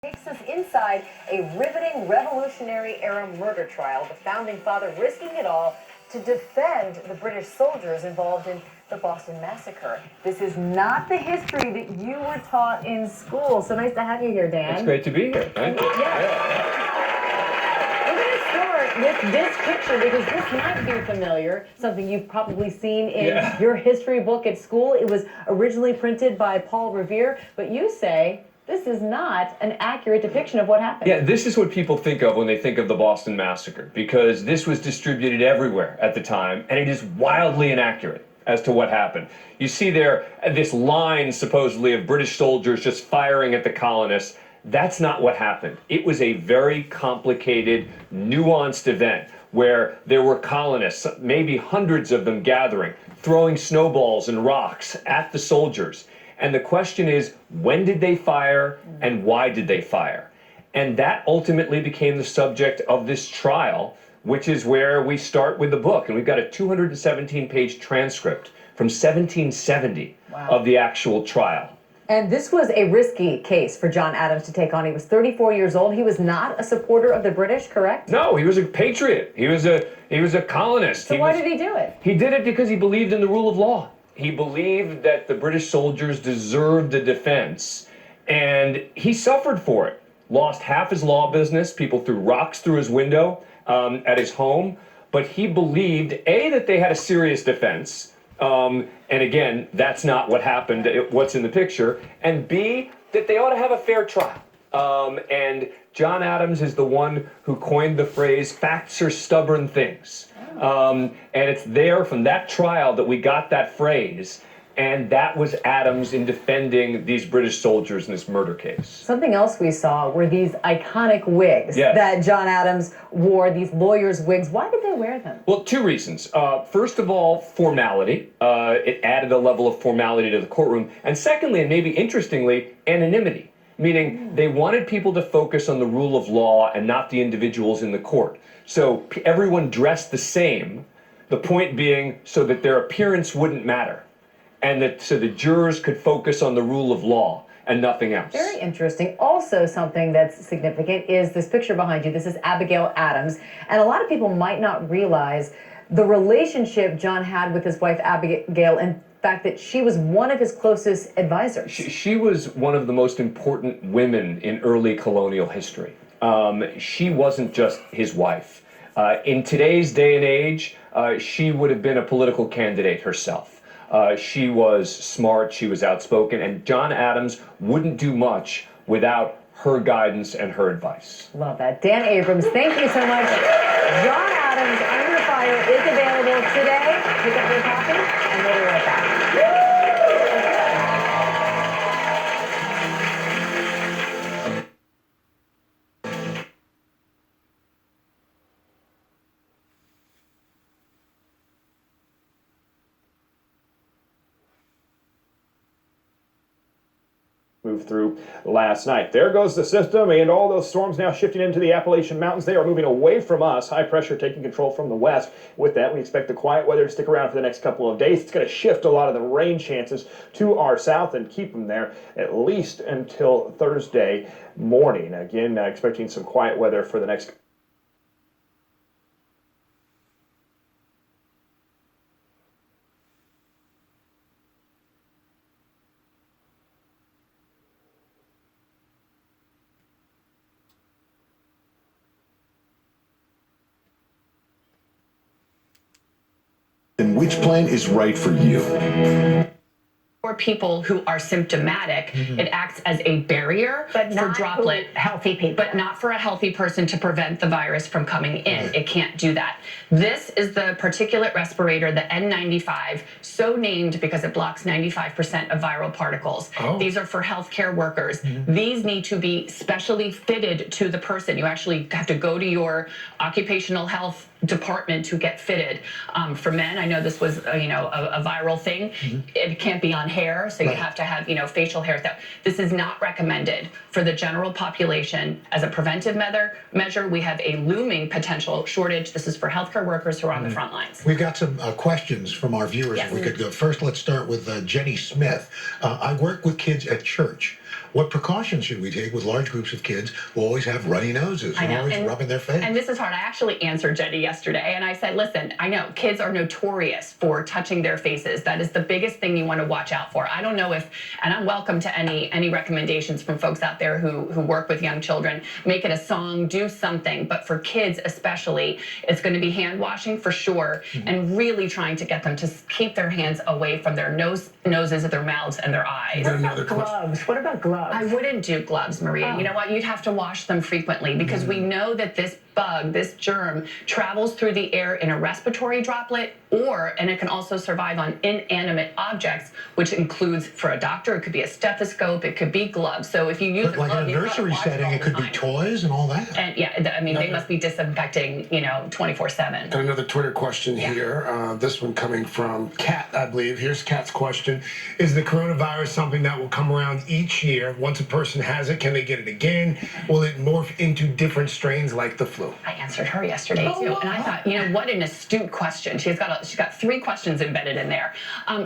Takes us inside a riveting Revolutionary-era murder trial, the founding father risking it all to defend the British soldiers involved in the Boston Massacre. This is not the history that you were taught in school. So nice to have you here, Dan. It's great to be here. Thank you. We're going to start with this picture because this might be familiar, something you've probably seen in your history book at school. It was originally printed by Paul Revere, but you say this is not an accurate depiction of what happened. Yeah, this is what people think of when they think of the Boston Massacre, because this was distributed everywhere at the time, and it is wildly inaccurate as to what happened. You see there this line, supposedly, of British soldiers just firing at the colonists. That's not what happened. It was a very complicated, nuanced event where there were colonists, maybe hundreds of them gathering, throwing snowballs and rocks at the soldiers. And the question is, when did they fire and why did they fire? And that ultimately became the subject of this trial, which is where we start with the book. And we've got a 217-page transcript from 1770 of the actual trial. And this was a risky case for John Adams to take on. He was 34 years old. He was not a supporter of the British, correct? No, he was a patriot. He was a colonist. So why did he do it? He did it because he believed in the rule of law. He believed that the British soldiers deserved a defense, and he suffered for it. Lost half his law business. People threw rocks through his window at his home. But he believed, A, that they had a serious defense, and again, that's not what happened, what's in the picture, and B, that they ought to have a fair trial. And John Adams is the one who coined the phrase, facts are stubborn things. And it's there from that trial that we got that phrase, and that was Adams in defending these British soldiers in this murder case. Something else we saw were these iconic wigs that John Adams wore, these lawyers' wigs. Why did they wear them? Well, two reasons. First of all, formality. It added a level of formality to the courtroom. And secondly, and maybe interestingly, anonymity. Meaning they wanted people to focus on the rule of law and not the individuals in the court. So everyone dressed the same, the point being so that their appearance wouldn't matter, and that so the jurors could focus on the rule of law and nothing else. Very interesting. Also, something that's significant is this picture behind you. This is Abigail Adams, and a lot of people might not realize the relationship John had with his wife Abigail, and fact that she was one of his closest advisors. She was one of the most important women in early colonial history. She wasn't just his wife. In today's day and age, she would have been a political candidate herself. She was smart, she was outspoken, and John Adams wouldn't do much without her guidance and her advice. Love that. Dan Abrams, thank you so much. John Adams, Under Fire is available today. Pick up your copy, and we'll be right back. Moved through last night. There goes the system, and all those storms now shifting into the Appalachian Mountains. They are moving away from us. High pressure taking control from the west. With that, we expect the quiet weather to stick around for the next couple of days. It's going to shift a lot of the rain chances to our south and keep them there at least until Thursday morning. Again, expecting some quiet weather for the next And which plan is right for you? For people who are symptomatic, it acts as a barrier for droplet healthy people. but not for a healthy person to prevent the virus from coming in. It can't do that. This is the particulate respirator, the N95, so named because it blocks 95% of viral particles. These are for healthcare workers. These need to be specially fitted to the person. You actually have to go to your occupational health department to get fitted. For men, I know this was a viral thing. It can't be on hair, so you have to have facial hair. This is not recommended for the general population as a preventive measure. We have a looming potential shortage. This is for healthcare workers who are on the front lines. We've got some questions from our viewers. If we could go first, let's start with Jenny Smith. I work with kids at church. what precautions should we take with large groups of kids who always have runny noses I and know. always rubbing their face? And this is hard. I actually answered Jenny yesterday, and I said, listen, I know kids are notorious for touching their faces. That is the biggest thing you want to watch out for. I don't know if, and I'm welcome to any recommendations from folks out there who work with young children. Make it a song, do something. But for kids especially, it's going to be hand washing for sure, and really trying to get them to keep their hands away from their noses, their mouths, and their eyes. What about gloves? What about gloves? I wouldn't do gloves, Maria. You know what? You'd have to wash them frequently because we know that this bug, this germ, travels through the air in a respiratory droplet, and it can also survive on inanimate objects, which includes, for a doctor, it could be a stethoscope, it could be gloves. So if you use But like in a nursery setting, it could be toys and all that. And yeah, I mean, they must be disinfecting, 24/7. Got another Twitter question here. This one coming from Kat, I believe. Here's Kat's question. Is the coronavirus something that will come around each year? Once a person has it, can they get it again? Will it morph into different strains like the flu? I answered her yesterday too, and I thought, what an astute question. She's got 3 questions embedded in there.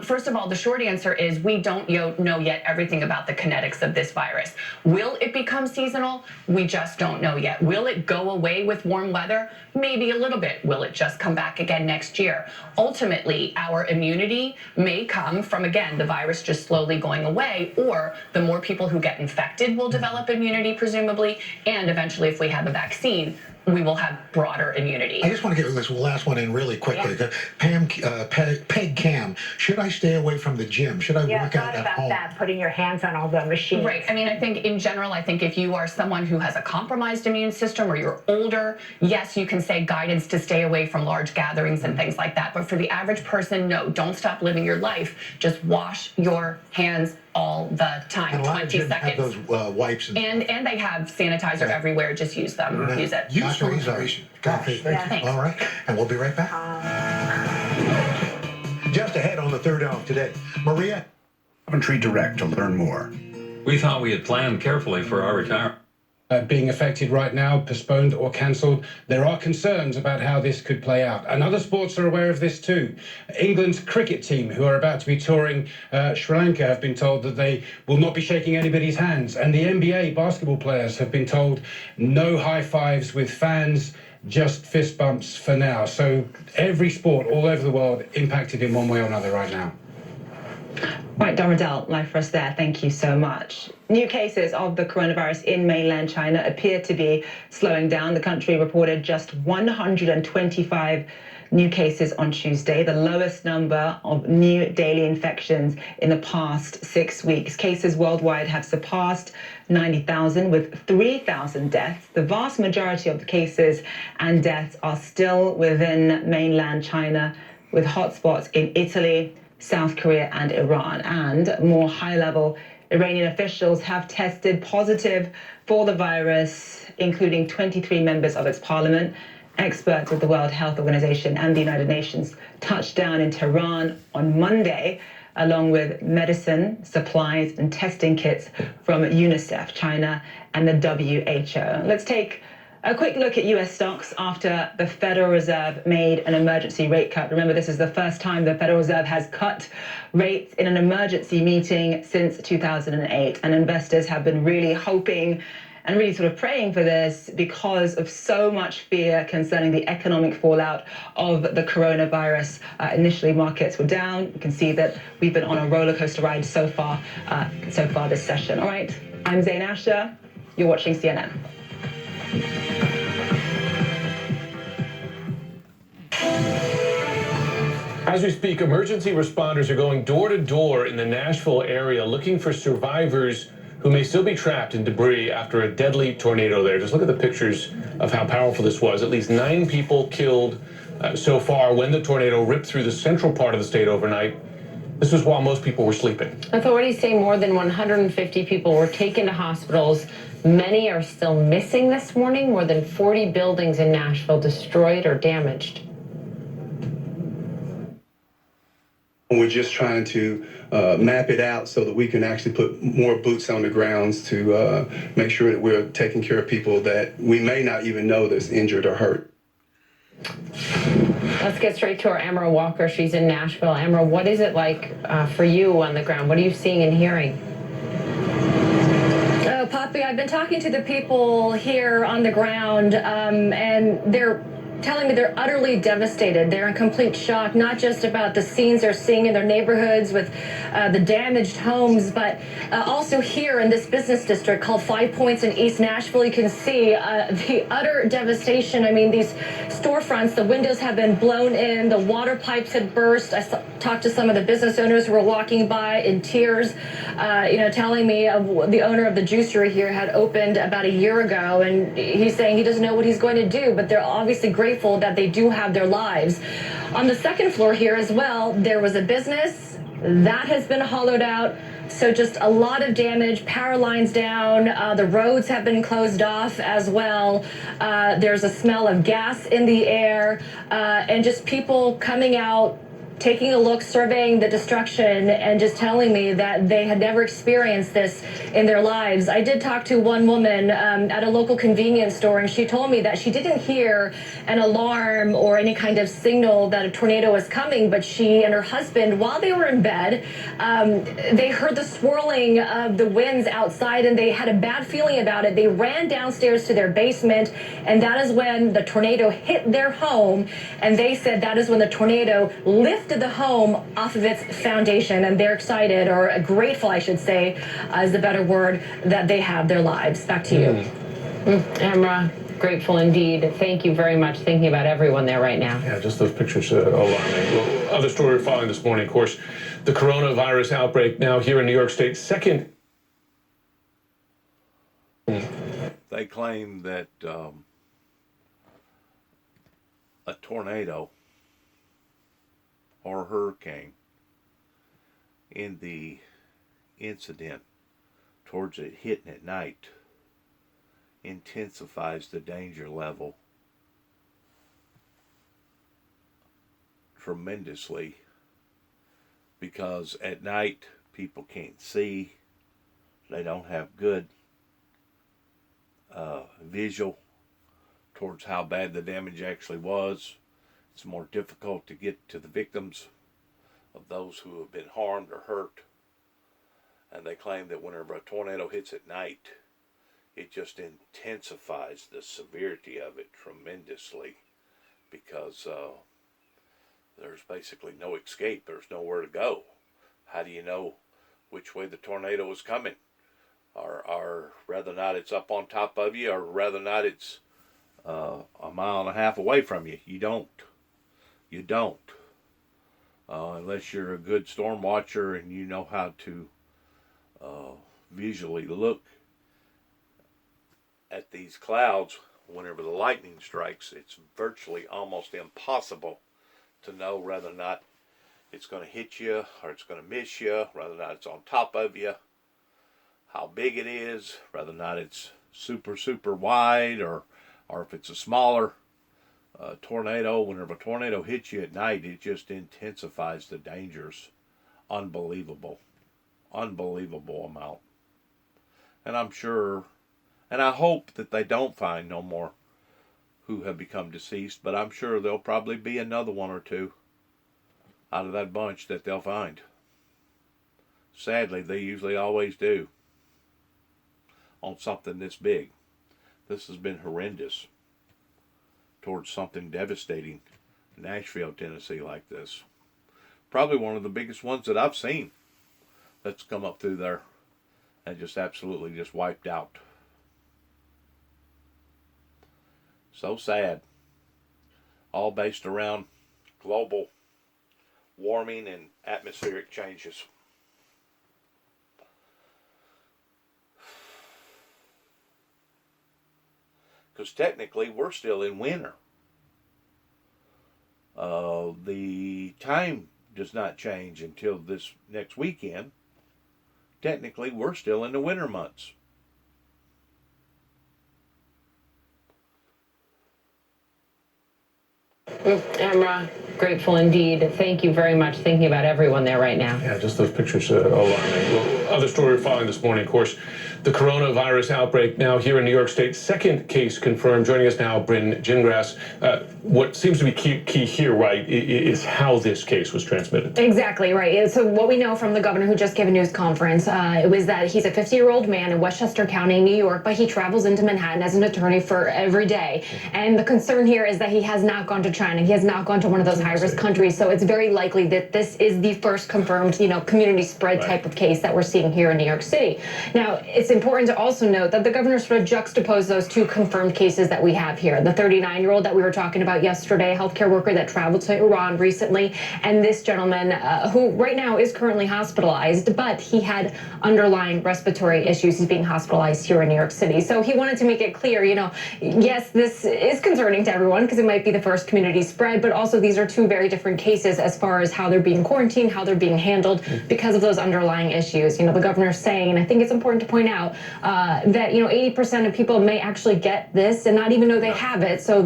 First of all, the short answer is we don't know yet everything about the kinetics of this virus. Will it become seasonal? We just don't know yet. Will it go away with warm weather? Maybe a little bit. Will it just come back again next year? Ultimately, our immunity may come from, again, the virus just slowly going away, or the more people who get infected will develop immunity, presumably, and eventually, if we have a vaccine, we will have broader immunity. I just want to get this last one in really quickly. Yeah. Peg Cam, should I stay away from the gym? Should I work out at home? That, putting your hands on all the machines. Right. I mean, I think in general, if you are someone who has a compromised immune system or you're older, yes, you can say guidance to stay away from large gatherings and things like that. But for the average person, no, don't stop living your life. Just wash your hands all the time. And a lot 20 of gyms seconds. have those wipes. And they have sanitizer everywhere. Just use them. Use it. Useful Dr. Izar. information. Gosh, thank you. Thanks. All right, and we'll be right back. Just ahead on the third hour of today, Maria. Coventry Direct to learn more. We thought we had planned carefully for our retirement. Being affected right now, postponed or cancelled. There are concerns about how this could play out. And other sports are aware of this too. England's cricket team, who are about to be touring Sri Lanka, have been told that they will not be shaking anybody's hands. And the NBA basketball players have been told no high fives with fans, just fist bumps for now. So every sport all over the world impacted in one way or another right now. Right, Don Riddell, live for us there. Thank you so much. New cases of the coronavirus in mainland China appear to be slowing down. The country reported just 125 new cases on Tuesday, the lowest number of new daily infections in the past 6 weeks. Cases worldwide have surpassed 90,000 with 3,000 deaths. The vast majority of the cases and deaths are still within mainland China, with hotspots in Italy, South Korea and Iran. And more high-level Iranian officials have tested positive for the virus, including 23 members of its parliament. Experts at the World Health Organization and the United Nations touched down in Tehran on Monday, along with medicine, supplies and testing kits from UNICEF, China and the WHO. Let's take a quick look at U.S. stocks after the Federal Reserve made an emergency rate cut. Remember, this is the first time the Federal Reserve has cut rates in an emergency meeting since 2008. And investors have been really hoping and really sort of praying for this because of so much fear concerning the economic fallout of the coronavirus. Initially, markets were down. You can see that we've been on a roller coaster ride so far this session. All right, I'm Zain Asher. You're watching CNN. As we speak, emergency responders are going door to door in the Nashville area looking for survivors who may still be trapped in debris after a deadly tornado there. Just look at the pictures of how powerful this was. At least 9 people killed so far when the tornado ripped through the central part of the state overnight. This was while most people were sleeping. Authorities say more than 150 people were taken to hospitals. Many are still missing this morning. More than 40 buildings in Nashville destroyed or damaged. We're just trying to map it out so that we can actually put more boots on the grounds to make sure that we're taking care of people that we may not even know that's injured or hurt. Let's get straight to our Amara Walker. She's in Nashville. Amara, what is it like for you on the ground? What are you seeing and hearing? Poppy, I've been talking to the people here on the ground, and they're telling me they're utterly devastated. They're in complete shock, not just about the scenes they're seeing in their neighborhoods with the damaged homes, but also here in this business district called 5 Points in East Nashville. You can see the utter devastation. I mean, these storefronts, the windows have been blown in, the water pipes had burst. I talked to some of the business owners who were walking by in tears, telling me of the owner of the juicery here had opened about a year ago, and he's saying he doesn't know what he's going to do, but they're obviously grateful that they do have their lives. On the second floor here as well, there was a business that has been hollowed out. So just a lot of damage, power lines down, the roads have been closed off as well. There's a smell of gas in the air, and just people coming out, taking a look, surveying the destruction, and just telling me that they had never experienced this in their lives. I did talk to one woman at a local convenience store, and she told me that she didn't hear an alarm or any kind of signal that a tornado was coming, but she and her husband, while they were in bed, they heard the swirling of the winds outside, and they had a bad feeling about it. They ran downstairs to their basement, and that is when the tornado hit their home, and they said that is when the tornado lifted the home off of its foundation, and they're excited, or grateful, I should say, is the better word, that they have their lives. Back to you. Amra, grateful indeed. Thank you very much. Thinking about everyone there right now. Yeah, just those pictures alarming. Well, other story we're following this morning, of course, the coronavirus outbreak now here in New York State. Second. They claim that a tornado or hurricane in the incident towards it hitting at night intensifies the danger level tremendously, because at night people can't see, they don't have good visual towards how bad the damage actually was. It's more difficult to get to the victims of those who have been harmed or hurt. And they claim that whenever a tornado hits at night, it just intensifies the severity of it tremendously, because there's basically no escape. There's nowhere to go. How do you know which way the tornado is coming? Or whether or not it's up on top of you, or whether or not it's a mile and a half away from you? You don't. You don't. Unless you're a good storm watcher and you know how to visually look at these clouds whenever the lightning strikes. It's virtually almost impossible to know whether or not it's going to hit you or it's going to miss you, whether or not it's on top of you, how big it is, whether or not it's super, super wide, or if it's a smaller tornado. Whenever a tornado hits you at night, it just intensifies the dangers. Unbelievable. Unbelievable amount. And I'm sure, and I hope that they don't find no more who have become deceased, but I'm sure there'll probably be another one or two out of that bunch that they'll find. Sadly, they usually always do on something this big. This has been horrendous towards something devastating. Nashville, Tennessee like this. Probably one of the biggest ones that I've seen that's come up through there and just absolutely just wiped out. So sad. All based around global warming and atmospheric changes. Because technically we're still in winter. The time does not change until this next weekend. Technically we're still in the winter months. Amra, grateful indeed. Thank you very much. Thinking about everyone there right now. Yeah, just those pictures alarming. Well, other story we're following this morning, of course, the coronavirus outbreak now here in New York State. Second case confirmed. Joining us now, Bryn Gingras. What seems to be key here, right, is how this case was transmitted. Exactly right. So what we know from the governor who just gave a news conference, it was that he's a 50-year-old man in Westchester County, New York, but he travels into Manhattan as an attorney for every day. And the concern here is that he has not gone to China. He has not gone to one of those high-risk countries. So it's very likely that this is the first confirmed, community spread type of case that we're seeing here in New York City. Now, it's important to also note that the governor sort of juxtaposed those two confirmed cases that we have here. The 39-year-old that we were talking about yesterday, a healthcare worker that traveled to Iran recently, and this gentleman who right now is currently hospitalized, but he had underlying respiratory issues. He's being hospitalized here in New York City. So he wanted to make it clear, yes, this is concerning to everyone because it might be the first community spread, but also these are two very different cases as far as how they're being quarantined, how they're being handled because of those underlying issues. The governor's saying, and I think it's important to point out that 80% of people may actually get this and not even know they have it. So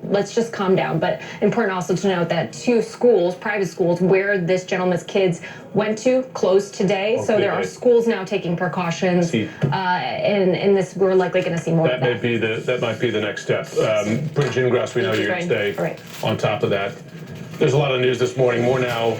let's just calm down. But important also to note that two schools, private schools, where this gentleman's kids went to closed today. So there are schools now taking precautions, and this we're likely going to see more of that. That might be the next step. Bryn Gingras, we know you're going to stay on top of that. There's a lot of news this morning. More now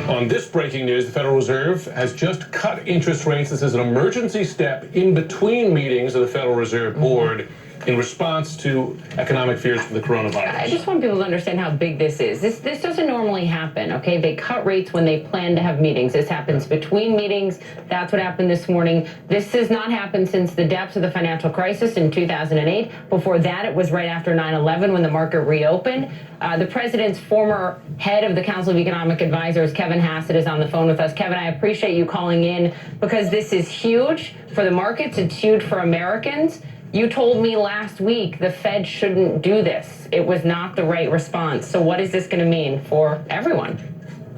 on this breaking news. The Federal Reserve has just cut interest rates. This is an emergency step in between meetings of the Federal Reserve Board in response to economic fears for the coronavirus. I just want people to understand how big this is. This doesn't normally happen, okay? They cut rates when they plan to have meetings. This happens between meetings. That's what happened this morning. This has not happened since the depths of the financial crisis in 2008. Before that, it was right after 9/11 when the market reopened. The president's former head of the Council of Economic Advisors, Kevin Hassett, is on the phone with us. Kevin, I appreciate you calling in because this is huge for the markets. It's huge for Americans. You told me last week the Fed shouldn't do this. It was not the right response. So what is this going to mean for everyone?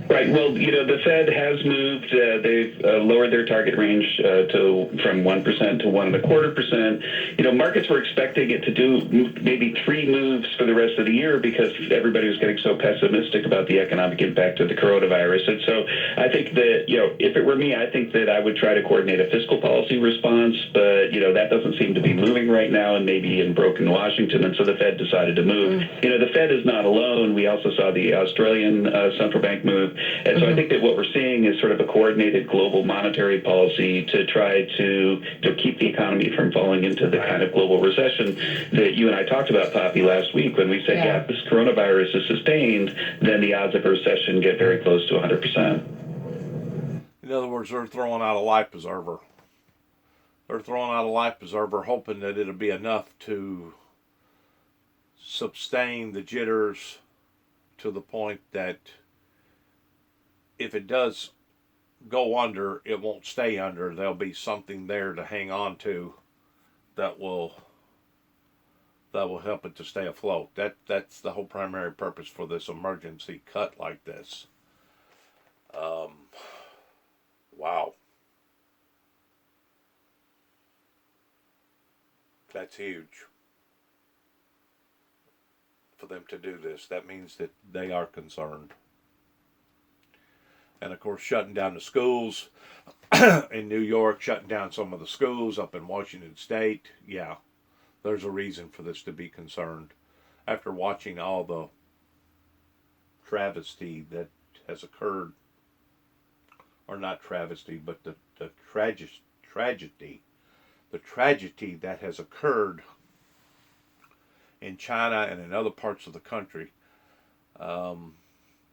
Right. Well, the Fed has moved. They've lowered their target range from 1% to 1.25%. Markets were expecting it to do maybe 3 moves for the rest of the year because everybody was getting so pessimistic about the economic impact of the coronavirus. And so I think that, if it were me, I think that I would try to coordinate a fiscal policy response. But, that doesn't seem to be moving right now and maybe in broken Washington. And so the Fed decided to move. The Fed is not alone. We also saw the Australian central bank move. And so I think that what we're seeing is sort of a coordinated global monetary policy to try to keep the economy from falling into the kind of global recession that you and I talked about, Poppy, last week when we said, if this coronavirus is sustained, then the odds of a recession get very close to 100%. In other words, they're throwing out a life preserver. They're throwing out a life preserver hoping that it'll be enough to sustain the jitters to the point that if it does go under, it won't stay under. There'll be something there to hang on to that will help it to stay afloat. That's the whole primary purpose for this emergency cut like this. Wow. That's huge. For them to do this, that means that they are concerned. And of course, shutting down the schools in New York, shutting down some of the schools up in Washington State. Yeah, there's a reason for this to be concerned. After watching all the travesty that has occurred, or not travesty, but the tragedy that has occurred in China and in other parts of the country,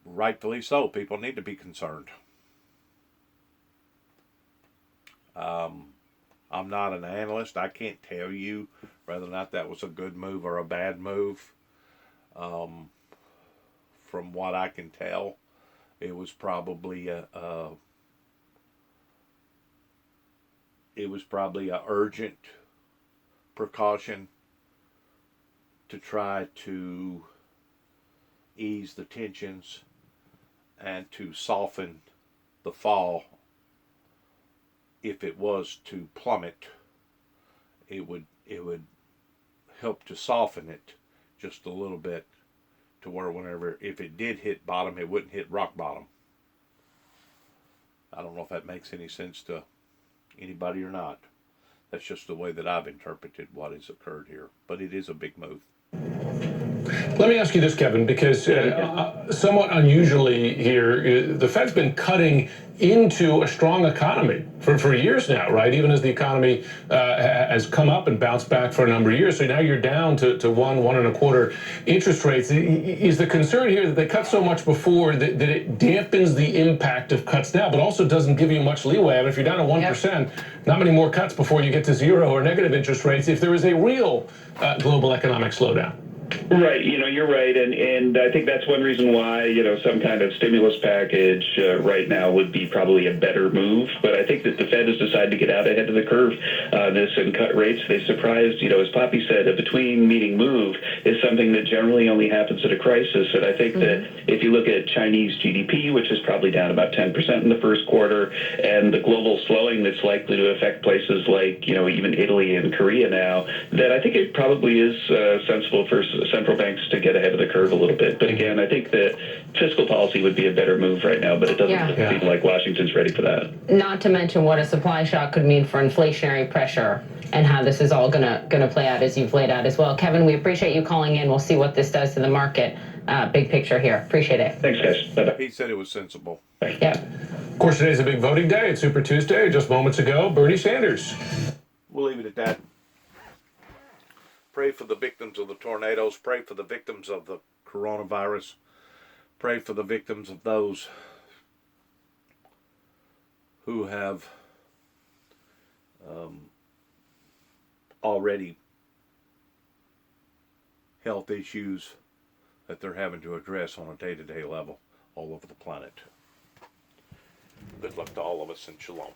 rightfully so. People need to be concerned. I'm not an analyst. I can't tell you whether or not that was a good move or a bad move. From what I can tell, it was probably a urgent precaution to try to ease the tensions and to soften the fall. If it was to plummet, it would help to soften it just a little bit to where if it did hit bottom, it wouldn't hit rock bottom. I don't know if that makes any sense to anybody or not. That's just the way that I've interpreted what has occurred here. But it is a big move. Let me ask you this, Kevin, because somewhat unusually here, the Fed's been cutting into a strong economy for years now, right? Even as the economy has come up and bounced back for a number of years. So now you're down to 1.25 interest rates. Is the concern here that they cut so much before that it dampens the impact of cuts now, but also doesn't give you much leeway? I mean, if you're down to 1%, not many more cuts before you get to zero or negative interest rates if there is a real global economic slowdown. Right, you're right, and I think that's one reason why, some kind of stimulus package right now would be probably a better move. But I think that the Fed has decided to get out ahead of the curve this and cut rates. They surprised, as Poppy said, a between meeting move is something that generally only happens at a crisis. And I think that if you look at Chinese GDP, which is probably down about 10% in the first quarter, and the global slowing that's likely to affect places like, even Italy and Korea now, that I think it probably is sensible for central banks to get ahead of the curve a little bit. But again, I think that fiscal policy would be a better move right now, but it doesn't seem like Washington's ready for that. Not to mention what a supply shock could mean for inflationary pressure and how this is all gonna play out as you've laid out as well. Kevin, we appreciate you calling in. We'll see what this does to the market. Big picture here. Appreciate it. Thanks, guys. Bye-bye. He said it was sensible. Yeah. Of course, today's a big voting day. It's Super Tuesday. Just moments ago, Bernie Sanders. We'll leave it at that. Pray for the victims of the tornadoes. Pray for the victims of the coronavirus. Pray for the victims of those who have already health issues that they're having to address on a day-to-day level all over the planet. Good luck to all of us, and shalom.